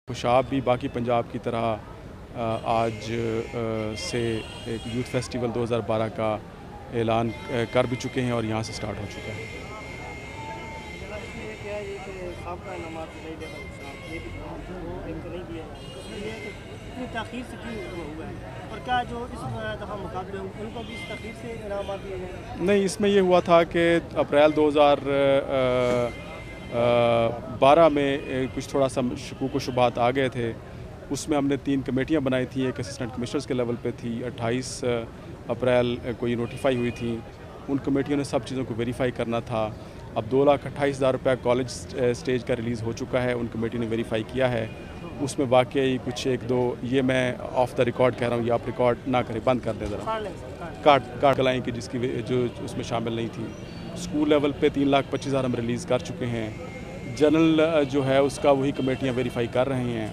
خوشاب بھی باقی پنجاب کی طرح آج سے ایک یوتھ فیسٹیول 2012 کا اعلان کر بھی چکے ہیں اور یہاں سے سٹارٹ ہو چکا ہے۔ نہیں، اس میں یہ ہوا تھا کہ اپریل 2012 میں کچھ تھوڑا سا شکوک و شبہات آ گئے تھے۔ اس میں ہم نے 3 کمیٹیاں بنائی تھیں، ایک اسسٹنٹ کمشنرز کے لیول پہ تھی، 28 اپریل کو یہ نوٹیفائی ہوئی تھیں۔ ان کمیٹیوں نے سب چیزوں کو ویریفائی کرنا تھا۔ اب 2,28,000 روپے کالج سٹیج کا ریلیز ہو چکا ہے، ان کمیٹی نے ویریفائی کیا ہے۔ اس میں واقعی کچھ 1-2 یہ میں آف دا ریکارڈ کہہ رہا ہوں، یہ آپ ریکارڈ نہ کریں، بند کر دیں ذرا، کارڈ لائیں کہ جس کی جو اس میں شامل نہیں تھی۔ اسکول لیول پہ 3,25,000 ہم ریلیز کر چکے ہیں۔ جنرل جو ہے اس کا وہی کمیٹیاں ویریفائی کر رہے ہیں۔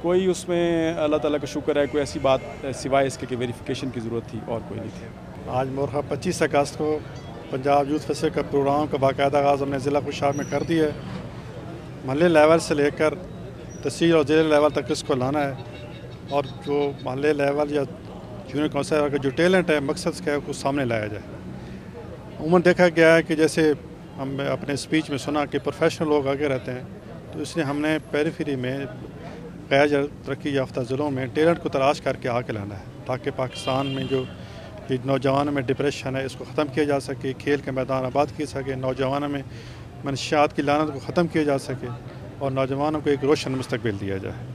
کوئی اس میں اللہ تعالیٰ کا شکر ہے، کوئی ایسی بات سوائے اس کے کہ ویریفیکیشن کی ضرورت تھی اور کوئی نہیں تھی۔ آج مورخہ 25 اگست کو پنجاب یوتھ فیسٹیول کا پروگرام کا باقاعدہ آغاز ہم نے ضلع خوشاب میں کر دیا ہے۔ محلے لیول سے لے کر تحصیل اور ضلع لیول تک اس کو لانا ہے، اور جو محلے لیول یا جونیئر کونسلر کا جو ٹیلنٹ ہے، مقصد کا ہے، کو سامنے لایا جائے۔ عموماً دیکھا گیا ہے کہ جیسے ہم اپنے اسپیچ میں سنا کہ پروفیشنل لوگ آگے رہتے ہیں، تو اس لیے ہم نے پیریفری میں غیر ترقی یافتہ ضلعوں میں ٹیلنٹ کو تلاش کر کے آگے لانا ہے، تاکہ پاکستان میں جو نوجوانوں میں ڈپریشن ہے اس کو ختم کیا جا سکے، کھیل کے میدان آباد کیے سکے، نوجوانوں میں منشیات کی لعنت کو ختم کیا جا سکے، اور نوجوانوں کو ایک روشن مستقبل دیا جائے۔